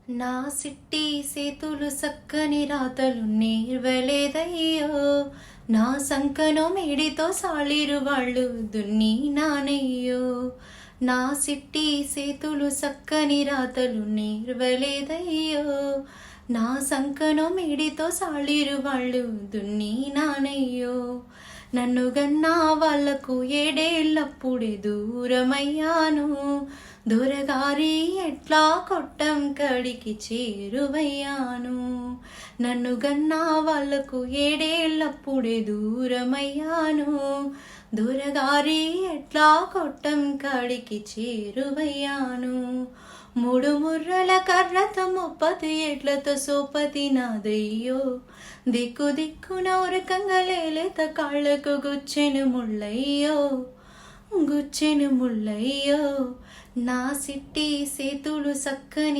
నా సిట్టి సేతులు సక్కని రాతలు నేర్వలేదయ్యో, నా సంకనో మేడితో సాళిరు వాళ్ళు దున్ని నానయ్యో. నా సిట్టి సేతులు సక్కని రాతలు నేర్వలేదయ్యో, నా సంకనో మేడితో సాళిరు వాళ్ళు దున్ని నానయ్యో. నన్ను గన్నా వాళ్లకు ఏడేళ్ళప్పుడే దూరమయ్యాను, దొరగారి ఎట్లా కొట్టం కడికి చేరువయ్యాను. నన్ను గన్నా వాళ్లకు ఏడేళ్ళప్పుడే దూరమయ్యాను, దొరగారి ఎట్లా కొట్టం కాడికి చేరువయ్యాను. మూడు ముర్రల కర్రతో 30 ఏట్లతో సోపతి నాదయ్యో, దిక్కు దిక్కున ఉరకంగా లేలేత కాళ్ళకు గుచ్చెను ముళ్ళయ్యో, గుచ్చెను ముళ్ళయ్యో. నా సిట్టి సేతులు సక్కని